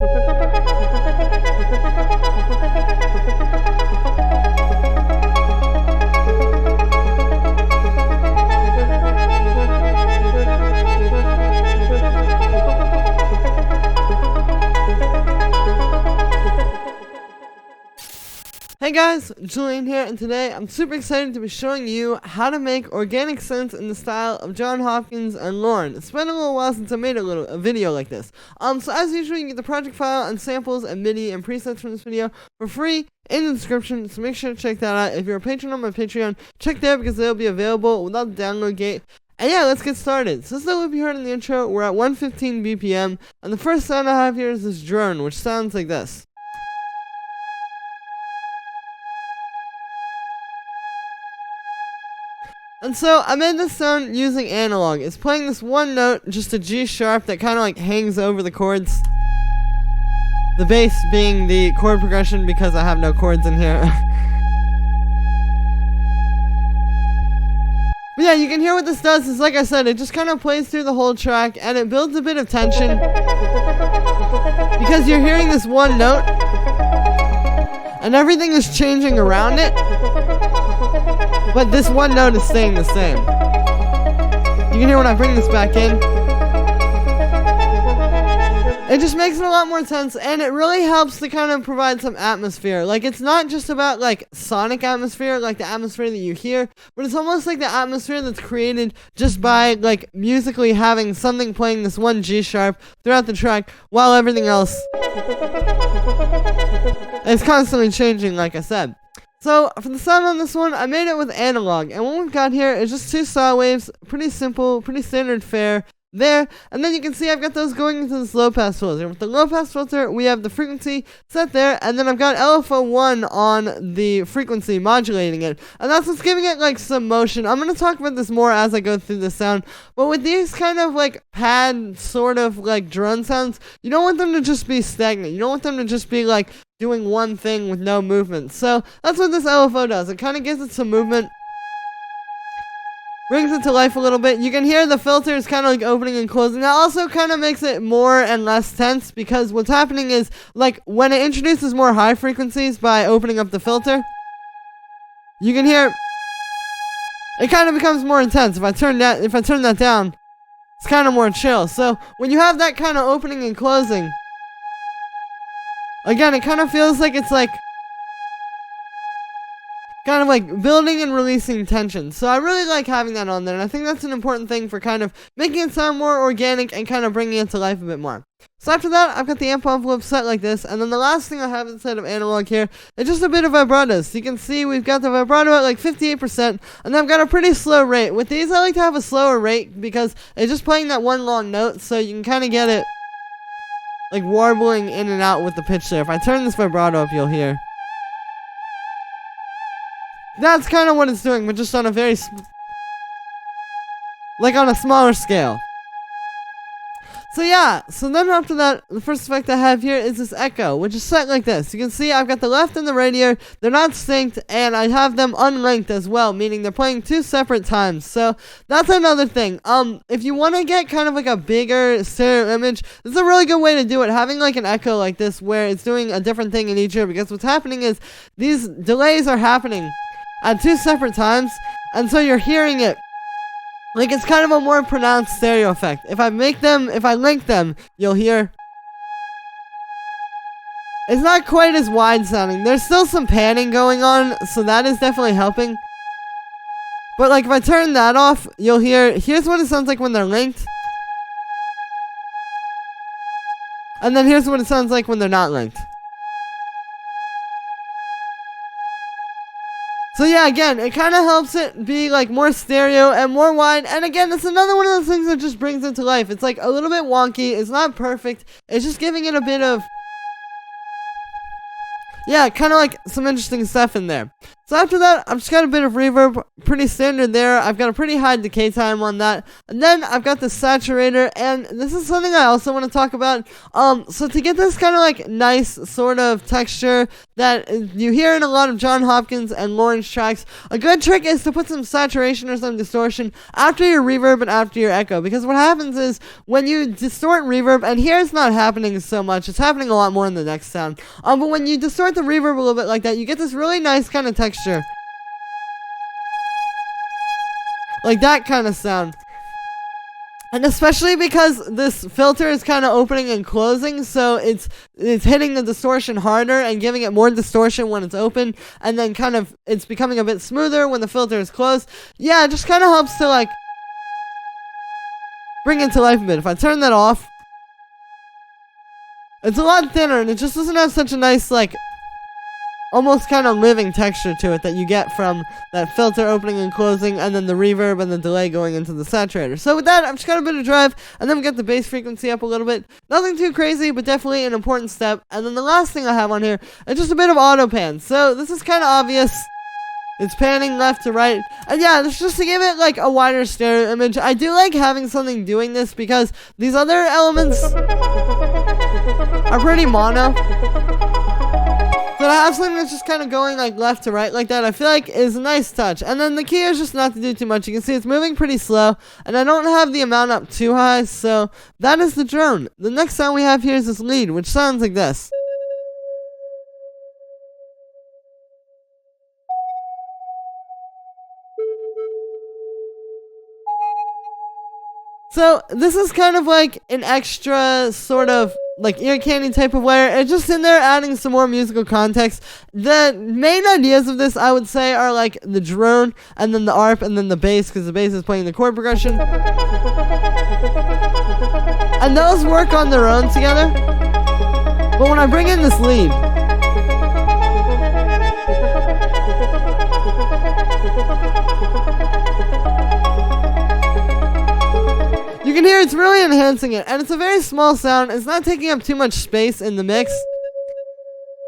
Hey guys, Julian here, and today I'm super excited to be showing you how to make organic synths in the style of Jon Hopkins and Lorn. It's been a little while since I made a video like this. So as usual, you can get the project file and samples and MIDI and presets from this video for free in the description, so make sure to check that out. If you're a patron on my Patreon, check there because they'll be available without the download gate. And yeah, let's get started. So this is the loop you heard in the intro. We're at 115 BPM, and the first sound I have here is this drone, which sounds like this. And so I made this sound using analog. It's playing this one note, just a G sharp that kind of like hangs over the chords. The bass being the chord progression because I have no chords in here. But yeah, you can hear what this does is, like I said, it just kind of plays through the whole track and it builds a bit of tension. Because you're hearing this one note and everything is changing around it. But this one note is staying the same. You can hear when I bring this back in. It just makes it a lot more tense, and it really helps to kind of provide some atmosphere. Like, it's not just about, like, sonic atmosphere, like the atmosphere that you hear, but it's almost like the atmosphere that's created just by, like, musically having something playing this one G sharp throughout the track while everything else is constantly changing, like I said. So, for the sound on this one, I made it with analog, and what we've got here is just two saw waves, pretty simple, pretty standard fare, there, and then you can see I've got those going into this low-pass filter. With the low-pass filter, we have the frequency set there, and then I've got LFO1 on the frequency, modulating it, and that's what's giving it, like, some motion. I'm going to talk about this more as I go through the sound, but with these kind of, like, pad, sort of, like, drone sounds, you don't want them to just be stagnant. You don't want them to just be, like, doing one thing with no movement. So that's what this LFO does. It kind of gives it some movement, brings it to life a little bit. You can hear the filters kind of like opening and closing. That also kind of makes it more and less tense because what's happening is, like, when it introduces more high frequencies by opening up the filter, you can hear it kind of becomes more intense. If I turn that down, it's kind of more chill. So when you have that kind of opening and closing, again, it kind of feels like it's like kind of like building and releasing tension. So I really like having that on there, and I think that's an important thing for kind of making it sound more organic and kind of bringing it to life a bit more. So after that, I've got the amp envelope set like this, and then the last thing I have instead of analog here is just a bit of vibrato. So you can see we've got the vibrato at like 58%, and I've got a pretty slow rate. With these, I like to have a slower rate because it's just playing that one long note, so you can kind of get it like warbling in and out with the pitch there. If I turn this vibrato up, you'll hear. That's kind of what it's doing, but just on a very, like on a smaller scale. So yeah, so then after that, the first effect I have here is this echo, which is set like this. You can see I've got the left and the right ear, they're not synced, and I have them unlinked as well, meaning they're playing two separate times. So that's another thing. If you want to get kind of like a bigger stereo image, this is a really good way to do it, having like an echo like this where it's doing a different thing in each ear, because what's happening is these delays are happening at two separate times, and so you're hearing it like it's kind of a more pronounced stereo effect. If I link them, you'll hear it's not quite as wide sounding. There's still some panning going on, so that is definitely helping. But like if I turn that off, you'll hear, here's what it sounds like when they're linked, and then here's what it sounds like when they're not linked. So yeah, again, it kind of helps it be like more stereo and more wide. And again, it's another one of those things that just brings it to life. It's like a little bit wonky. It's not perfect. It's just giving it a bit of, yeah, kind of like some interesting stuff in there. So after that, I've just got a bit of reverb, pretty standard there. I've got a pretty high decay time on that. And then I've got the saturator, and this is something I also want to talk about. So to get this kind of like nice sort of texture that you hear in a lot of Jon Hopkins and Lorn's tracks. A good trick is to put some saturation or some distortion after your reverb and after your echo, because what happens is when you distort reverb, and here it's not happening so much, it's happening a lot more in the next sound, but when you distort the reverb a little bit like that, you get this really nice kind of texture. Like that kind of sound. And especially because this filter is kind of opening and closing, so it's hitting the distortion harder and giving it more distortion when it's open, and then kind of it's becoming a bit smoother when the filter is closed. Yeah, it just kind of helps to like bring it to life a bit. If I turn that off, it's a lot thinner and it just doesn't have such a nice like almost kind of living texture to it that you get from that filter opening and closing, and then the reverb and the delay going into the saturator. So with that, I've just got a bit of drive, and then we get the bass frequency up a little bit. Nothing too crazy, but definitely an important step. And then the last thing I have on here is just a bit of auto pan. So this is kind of obvious. It's panning left to right. And yeah, it's just to give it like a wider stereo image. I do like having something doing this because these other elements are pretty mono. So to have something that's just kind of going like left to right like that, I feel like is a nice touch. And then the key is just not to do too much. You can see it's moving pretty slow, and I don't have the amount up too high, so that is the drone. The next sound we have here is this lead, which sounds like this. So this is kind of like an extra sort of like ear candy type of layer. It's just in there adding some more musical context. The main ideas of this, I would say, are like the drone, and then the arp, and then the bass, because the bass is playing the chord progression. And those work on their own together. But when I bring in this lead, you can hear it's really enhancing it, and it's a very small sound. It's not taking up too much space in the mix,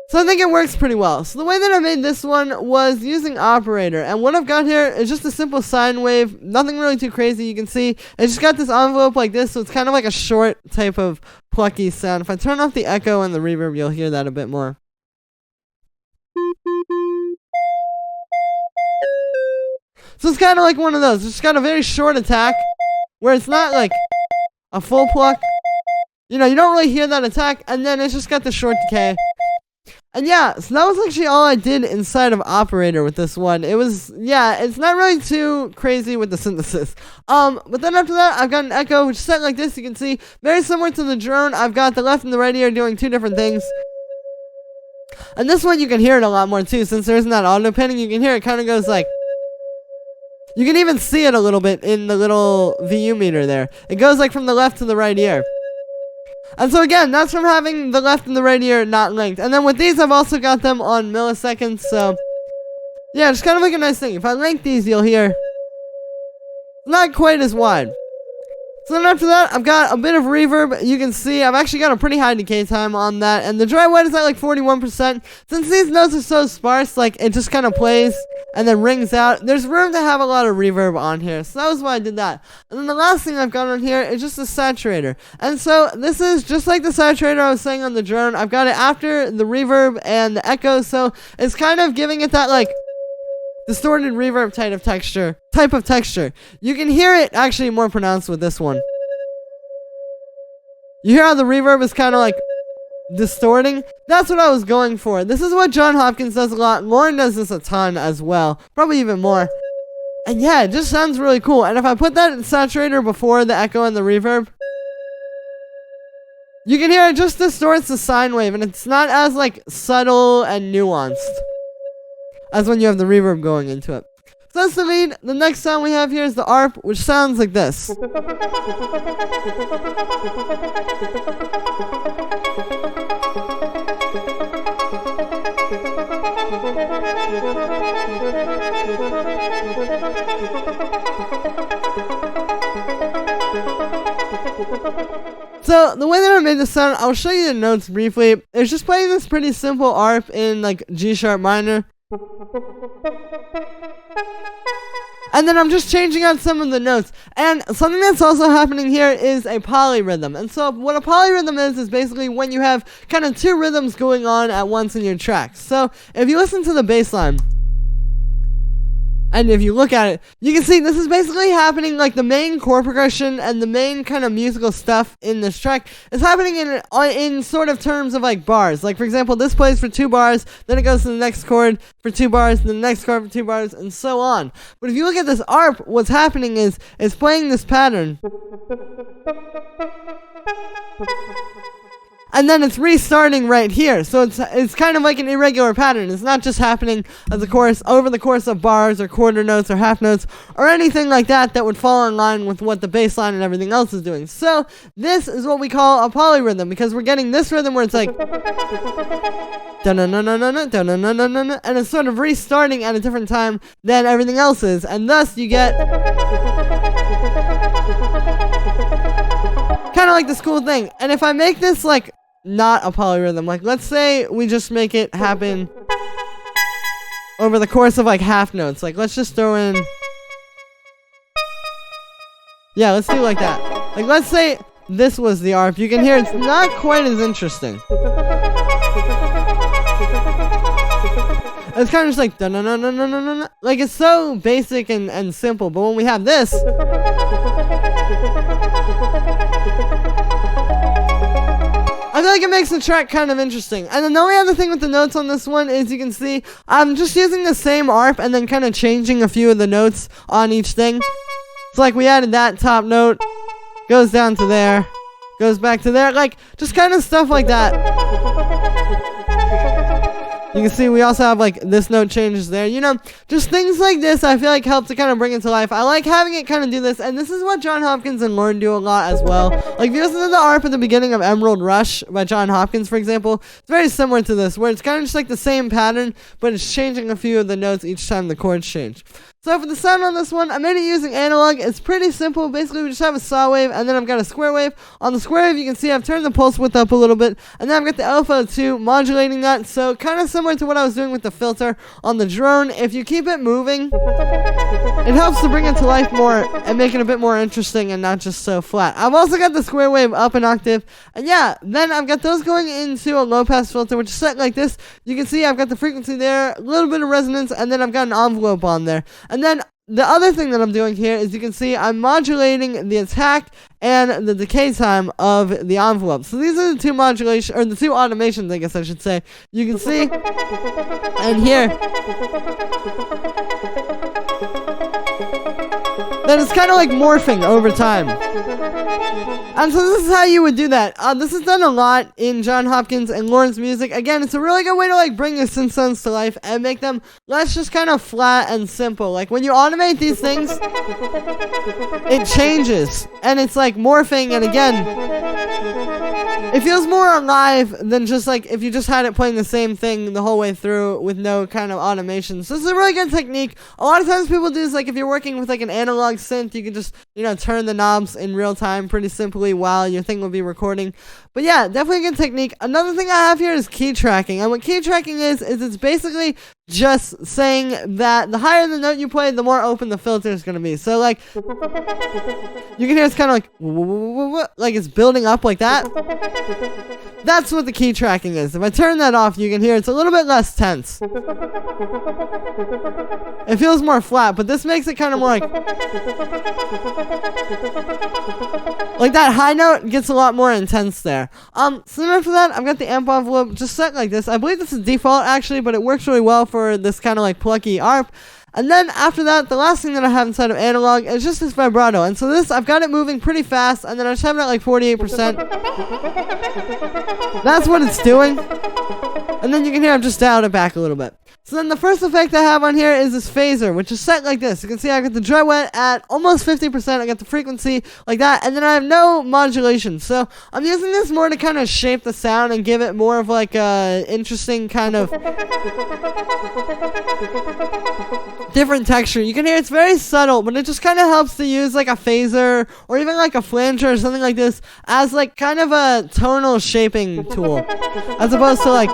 so I think it works pretty well. So the way that I made this one was using Arpeggiator, and what I've got here is just a simple sine wave, nothing really too crazy. You can see it's just got this envelope like this, so it's kind of like a short type of plucky sound. If I turn off the echo and the reverb, you'll hear that a bit more. So it's kind of like one of those. It's just got a very short attack, where it's not like a full pluck. You know, you don't really hear that attack, and then it's just got the short decay. And yeah, so that was actually all I did inside of Arpeggiator with this one. It was, yeah, it's not really too crazy with the synthesis. But then after that, I've got an echo, which is set like this. You can see, very similar to the drone. I've got the left and the right ear doing two different things. And this one, you can hear it a lot more too, since there isn't that auto panning. You can hear it kind of goes like, you can even see it a little bit in the little VU meter there. It goes like from the left to the right ear. And so again, that's from having the left and the right ear not linked. And then with these, I've also got them on milliseconds, so yeah, it's kind of like a nice thing. If I link these, you'll hear not quite as wide. So then after that, I've got a bit of reverb. You can see I've actually got a pretty high decay time on that, and the dry wet is at like 41%. Since these notes are so sparse, like it just kind of plays and then rings out, there's room to have a lot of reverb on here, so that was why I did that. And then the last thing I've got on here is just a saturator. And so this is just like the saturator I was saying on the drone. I've got it after the reverb and the echo, so it's kind of giving it that like distorted reverb type of texture. You can hear it actually more pronounced with this one. You hear how the reverb is kind of like distorting? That's what I was going for. This is what Jon Hopkins does a lot. Lorn does this a ton as well, probably even more. And yeah, it just sounds really cool. And if I put that saturator before the echo and the reverb, you can hear it just distorts the sine wave, and it's not as like subtle and nuanced as when you have the reverb going into it. So that's the lead. The next sound we have here is the arp, which sounds like this. So the way that I made this sound, I'll show you the notes briefly. It's just playing this pretty simple arp in like G sharp minor. And then I'm just changing out some of the notes. And something that's also happening here is a polyrhythm. And so what a polyrhythm is basically when you have kind of two rhythms going on at once in your track. So if you listen to the bass line, and if you look at it, you can see this is basically happening, like the main chord progression and the main kind of musical stuff in this track is happening in sort of terms of like bars. Like for example, this plays for 2 bars, then it goes to the next chord for 2 bars, then the next chord for 2 bars, and so on. But if you look at this arp, what's happening is it's playing this pattern. And then it's restarting right here. So it's kind of like an irregular pattern. It's not just happening as a chorus over the course of bars or quarter notes or half notes or anything like that that would fall in line with what the bass line and everything else is doing. So this is what we call a polyrhythm, because we're getting this rhythm where it's like da-na-na-na-na-na, and it's sort of restarting at a different time than everything else is. And thus you get kind of like this cool thing. And if I make this like not a polyrhythm, like let's say we just make it happen over the course of like half notes, like let's just throw in, yeah, let's do like that. Like let's say this was the arp. You can hear it's not quite as interesting. It's kind of just like da na na na na na na, like it's so basic and simple. But when we have this, I feel like it makes the track kind of interesting. And then the only other thing with the notes on this one is you can see I'm just using the same arp and then kind of changing a few of the notes on each thing. It's like we added that top note, goes down to there, goes back to there, like just kind of stuff like that. You can see we also have like this note changes there, you know, just things like this I feel like help to kind of bring it to life. I like having it kind of do this, and this is what Jon Hopkins and Lorn do a lot as well. Like if you listen to the arp at the beginning of Emerald Rush by Jon Hopkins, for example, it's very similar to this, where it's kind of just like the same pattern, but it's changing a few of the notes each time the chords change. So for the sound on this one, I made it using analog. It's pretty simple. Basically, we just have a saw wave, and then I've got a square wave. On the square wave, you can see I've turned the pulse width up a little bit, and then I've got the LFO2 modulating that. So kind of similar to what I was doing with the filter on the drone. If you keep it moving, it helps to bring it to life more and make it a bit more interesting and not just so flat. I've also got the square wave up an octave, and yeah, then I've got those going into a low-pass filter, which is set like this. You can see I've got the frequency there, a little bit of resonance, and then I've got an envelope on there. And then the other thing that I'm doing here is you can see I'm modulating the attack and the decay time of the envelope. So these are the two modulation, or the two automations, I guess I should say. You can see, and here, that it's kind of like morphing over time. And so this is how you would do that. This is done a lot in Jon Hopkins and Lorn's music. Again, it's a really good way to like bring your synth sounds to life and make them less just kind of flat and simple. Like when you automate these things, it changes and it's like morphing, and again, it feels more alive than just like if you just had it playing the same thing the whole way through with no kind of automation. So this is a really good technique. A lot of times people do this, like if you're working with like an analog synth, you can just, you know, turn the knobs in real time pretty simply while your thing will be recording. But yeah, definitely a good technique. Another thing I have here is key tracking. And what key tracking is it's basically just saying that the higher the note you play, the more open the filter is going to be. So like, you can hear it's kind of like it's building up like that. That's what the key tracking is. If I turn that off, you can hear it's a little bit less tense. It feels more flat, but this makes it kind of more like that high note gets a lot more intense there. So then after that, I've got the amp envelope just set like this. I believe this is default actually, but it works really well for this kind of like plucky arp. And then after that, the last thing that I have inside of analog is just this vibrato. And so this, I've got it moving pretty fast, and then I just have it at like 48%. That's what it's doing. And then you can hear I've just dialed it back a little bit. So then the first effect I have on here is this phaser, which is set like this. You can see I got the dry wet at almost 50%. I got the frequency like that, and then I have no modulation. So I'm using this more to kind of shape the sound and give it more of like a interesting kind of different texture. You can hear it's very subtle, but it just kind of helps to use like a phaser or even like a flanger or something like this as like kind of a tonal shaping tool, as opposed to like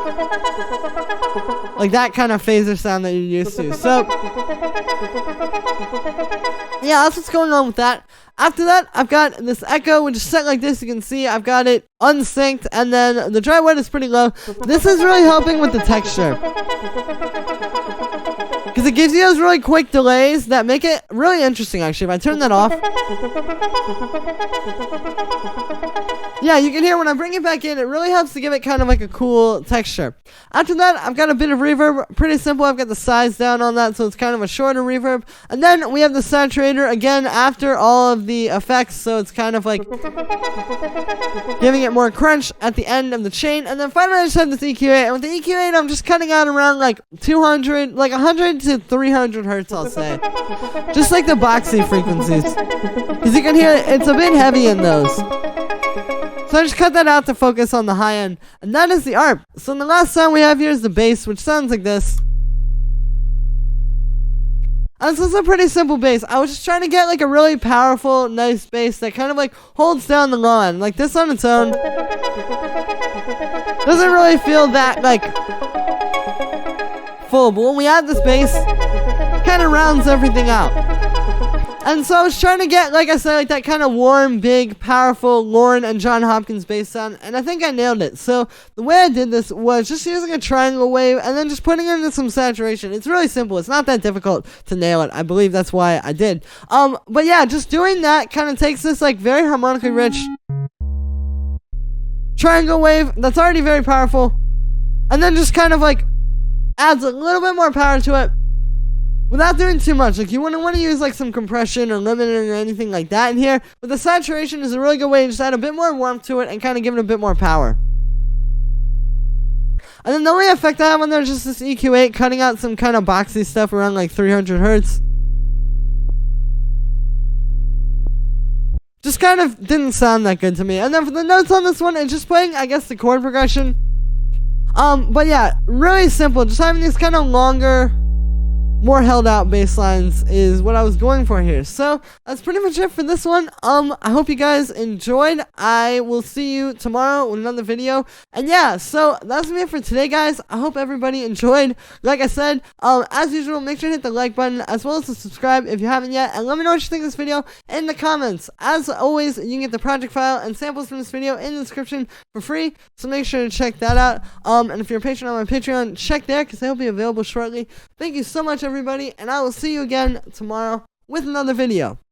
like that kind of phaser sound that you're used to. So yeah, that's what's going on with that. After that, I've got this echo, which is set like this. You can see I've got it unsynced, and then the dry wet is pretty low. This is really helping with the texture, because it gives you those really quick delays that make it really interesting, actually. If I turn that off, yeah, you can hear when I bring it back in, it really helps to give it kind of like a cool texture. After that, I've got a bit of reverb. Pretty simple. I've got the size down on that, so it's kind of a shorter reverb. And then we have the saturator, again, after all of the effects, so it's kind of like giving it more crunch at the end of the chain. And then finally, I just have this EQ8, and with the EQ8, I'm just cutting out around like 200, like 100 to 300 hertz, I'll say. Just like the boxy frequencies. As you can hear, it's a bit heavy in those. So I just cut that out to focus on the high end. And that is the ARP. So the last sound we have here is the bass, which sounds like this. And this is a pretty simple bass. I was just trying to get like a really powerful, nice bass that kind of like holds down the low end. Like this on its own doesn't really feel that like full. But when we add this bass, it kind of rounds everything out. And so I was trying to get, like I said, like that kind of warm, big, powerful Lorn and Jon Hopkins bass sound, and I think I nailed it. So the way I did this was just using a triangle wave and then just putting it into some saturation. It's really simple. It's not that difficult to nail it. I believe that's why I did. But yeah, just doing that kind of takes this like very harmonically rich triangle wave that's already very powerful, and then just kind of like adds a little bit more power to it, without doing too much. Like, you wouldn't want to use like some compression or limiting or anything like that in here, but the saturation is a really good way to just add a bit more warmth to it and kind of give it a bit more power. And then the only effect I have on there is just this EQ8 cutting out some kind of boxy stuff around like 300 hertz. Just kind of didn't sound that good to me. And then for the notes on this one, it's just playing, I guess, the chord progression. But yeah, really simple. Just having these kind of longer, more held out bass lines is what I was going for here. So that's pretty much it for this one. I hope you guys enjoyed. I will see you tomorrow with another video. And yeah, so that's me for today, guys. I hope everybody enjoyed. Like I said, as usual, make sure to hit the like button as well as to subscribe if you haven't yet, and let me know what you think of this video in the comments. As always, you can get the project file and samples from this video in the description for free, so make sure to check that out. And if you're a patron on my Patreon, check there, because they'll be available shortly. Thank you so much, everybody, and I will see you again tomorrow with another video.